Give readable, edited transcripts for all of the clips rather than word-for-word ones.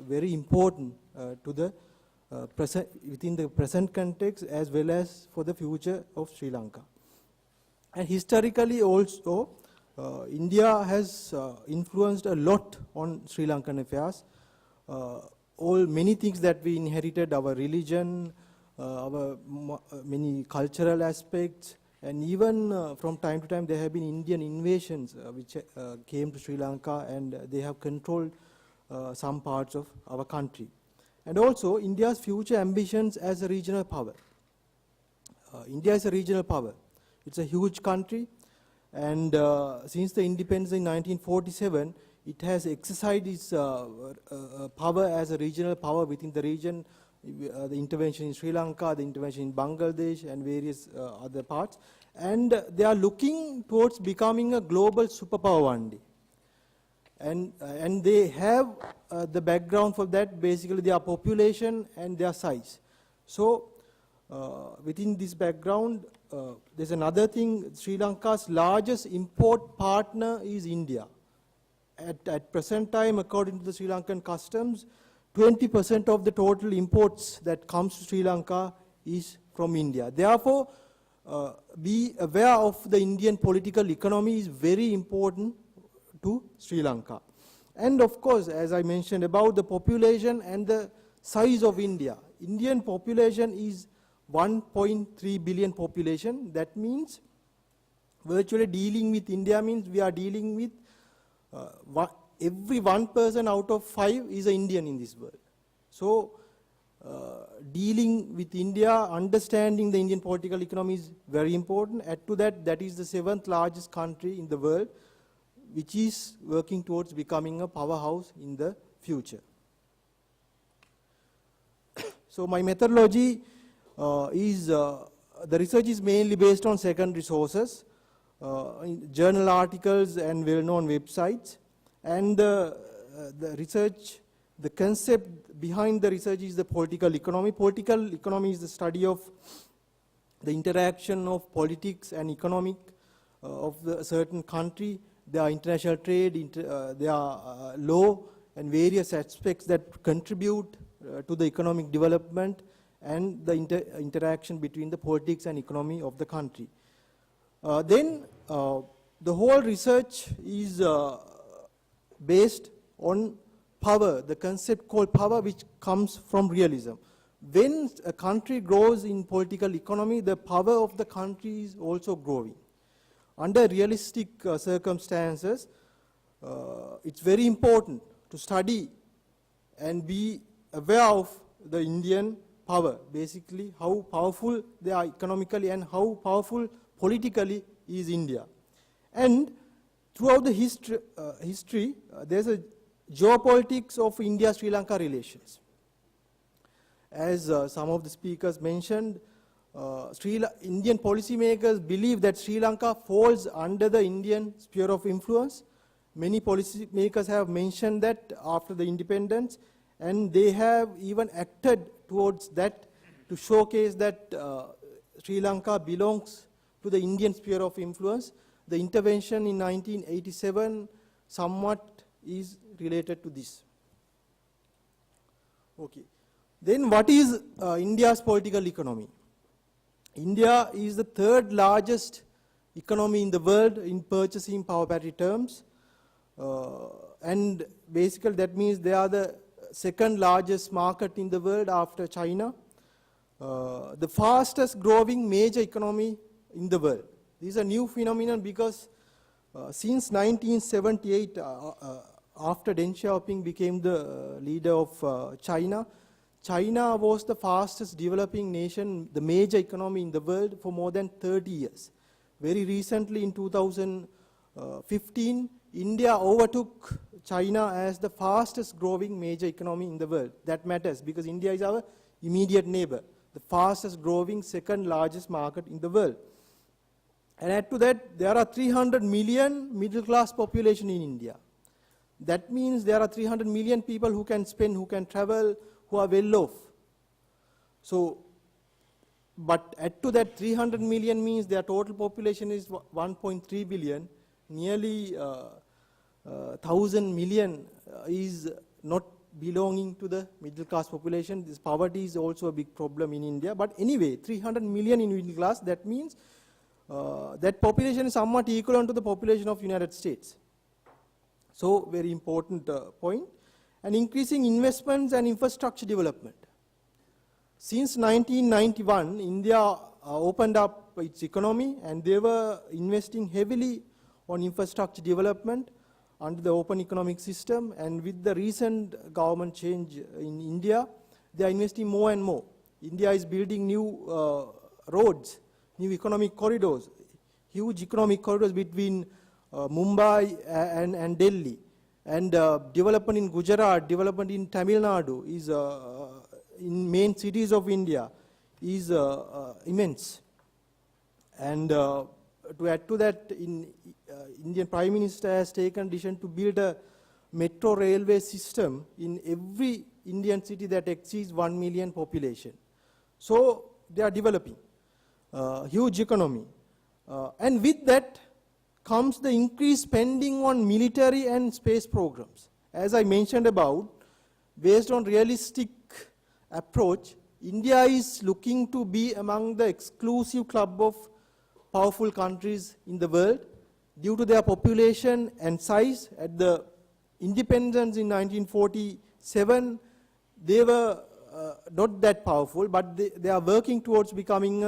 very important to the within the present context as well as for the future of Sri Lanka. And historically also, India has influenced a lot on Sri Lankan affairs. Many things that we inherited, our religion, our many cultural aspects, and even from time to time there have been Indian invasions which came to Sri Lanka, and they have controlled some parts of our country. And also India's future ambitions as a regional power. India is a regional power. It's a huge country, and since the independence in 1947, it has exercised its power as a regional power within the region, the intervention in Sri Lanka, the intervention in Bangladesh, and various other parts. And they are looking towards becoming a global superpower one day. And they have the background for that, basically their population and their size. So within this background, there's another thing. Sri Lanka's largest import partner is India. At present time, according to the Sri Lankan customs, 20% of the total imports that comes to Sri Lanka is from India. Therefore, be aware of the Indian political economy is very important to Sri Lanka. And of course, as I mentioned about the population and the size of India, Indian population is 1.3 billion population. That means virtually dealing with India means we are dealing with every one person out of 5 is an Indian in this world. So dealing with India, understanding the Indian political economy is very important. Add to that, that is the 7th largest country in the world, which is working towards becoming a powerhouse in the future. So my methodology is, the research is mainly based on secondary sources, journal articles and well-known websites. And the research, the concept behind the research is the political economy. Political economy is the study of the interaction of politics and economic of a certain country. There are international trade, there are law and various aspects that contribute to the economic development and the interaction between the politics and economy of the country. Then the whole research is based on power, the concept called power, which comes from realism. When a country grows in political economy, the power of the country is also growing. Under realistic circumstances, it's very important to study and be aware of the Indian power, basically how powerful they are economically and how powerful politically is India. And throughout the history, there's a geopolitics of India-Sri Lanka relations. As some of the speakers mentioned, Indian policymakers believe that Sri Lanka falls under the Indian sphere of influence. Many policymakers have mentioned that after the independence, and they have even acted towards that to showcase that Sri Lanka belongs to the Indian sphere of influence. The intervention in 1987 somewhat is related to this. Okay. Then what is India's political economy? India is the 3rd largest economy in the world in purchasing power parity terms. And basically that means they are the 2nd largest market in the world after China. The fastest growing major economy in the world. This is a new phenomenon because since 1978, after Deng Xiaoping became the leader of China, China was the fastest developing nation, the major economy in the world for more than 30 years. Very recently in 2015, India overtook China as the fastest growing major economy in the world. That matters because India is our immediate neighbor, the fastest growing 2nd largest market in the world. And add to that, there are 300 million middle class population in India. That means there are 300 million people who can spend, who can travel, who are well off. So, but add to that 300 million means their total population is 1.3 billion, nearly 1,000 million is not belonging to the middle class population. This poverty is also a big problem in India. But anyway, 300 million in middle class, that means that population is somewhat equivalent to the population of United States. So very important point. And increasing investments and infrastructure development. Since 1991, India opened up its economy, and they were investing heavily on infrastructure development under the open economic system. And with the recent government change in India, they are investing more and more. India is building new roads, new economic corridors, huge economic corridors between Mumbai and Delhi. And development in Gujarat, development in Tamil Nadu is in main cities of India is immense. And to add to that, Indian Prime Minister has taken decision to build a metro railway system in every Indian city that exceeds 1 million population. So they are developing huge economy. And with that comes the increased spending on military and space programs. As I mentioned about, based on realistic approach, India is looking to be among the exclusive club of powerful countries in the world due to their population and size. At the independence in 1947, they were not that powerful, but they are working towards becoming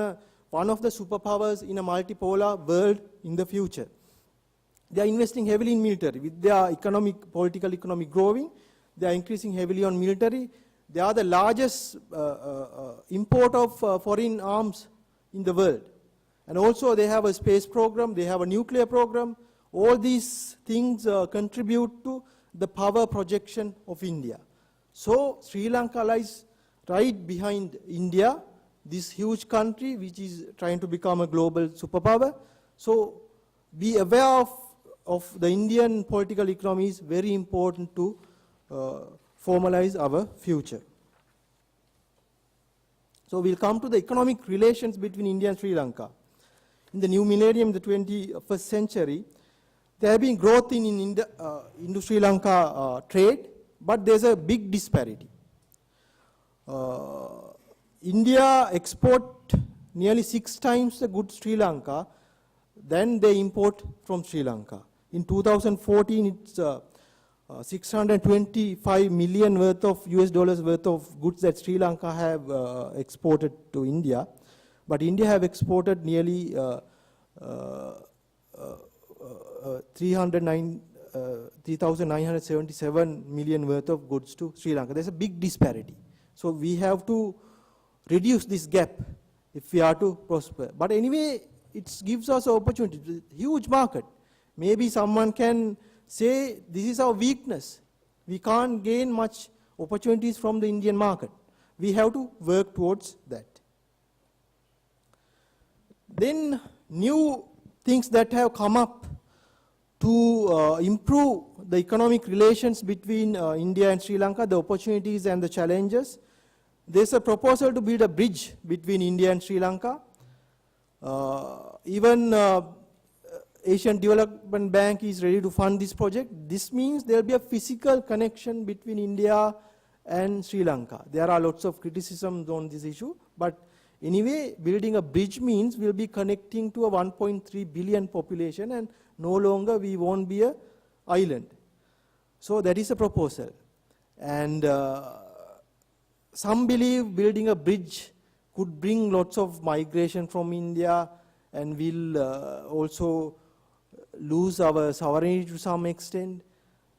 one of the superpowers in a multipolar world in the future. They are investing heavily in military. With their political economy growing, they are increasing heavily on military. They are the largest import of foreign arms in the world. And also they have a space program, they have a nuclear program. All these things contribute to the power projection of India. So Sri Lanka lies right behind India, this huge country which is trying to become a global superpower. So be aware of the Indian political economy is very important to formalize our future. So we'll come to the economic relations between India and Sri Lanka. In the new millennium, the 21st century, there have been growth in Indo-Sri Lanka trade, but there's a big disparity. India export nearly 6 times the goods Sri Lanka than they import from Sri Lanka. In 2014, it's 625 million worth of US dollars worth of goods that Sri Lanka have exported to India, but India have exported nearly 3,977 million worth of goods to Sri Lanka. There's a big disparity. So we have to reduce this gap if we are to prosper. But anyway, it gives us an opportunity. It's a huge market. Maybe someone can say this is our weakness. We can't gain much opportunities from the Indian market. We have to work towards that. Then new things that have come up to improve the economic relations between India and Sri Lanka, the opportunities and the challenges. There's a proposal to build a bridge between India and Sri Lanka. Even Asian Development Bank is ready to fund this project. This means there will be a physical connection between India and Sri Lanka. There are lots of criticisms on this issue, but anyway, building a bridge means we'll be connecting to a 1.3 billion population, and no longer we won't be an island. So that is a proposal. And some believe building a bridge could bring lots of migration from India, and we'll also lose our sovereignty to some extent.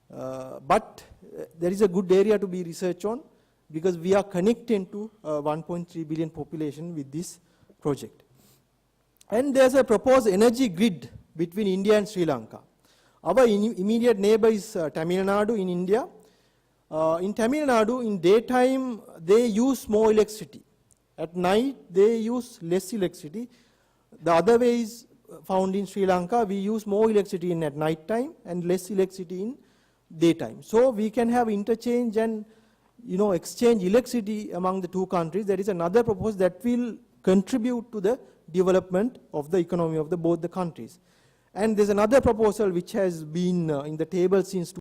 But there is a good area to be researched on, because we are connecting to 1.3 billion population with this project. And there's a proposed energy grid between India and Sri Lanka. Our immediate neighbor is Tamil Nadu in India. In Tamil Nadu, in daytime, they use more electricity. At night, they use less electricity. The other way is found in Sri Lanka. We use more electricity at night time and less electricity in daytime. So we can have interchange and exchange electricity among the two countries. There is another proposal that will contribute to the development of the economy of both the countries. And there's another proposal which has been in the table since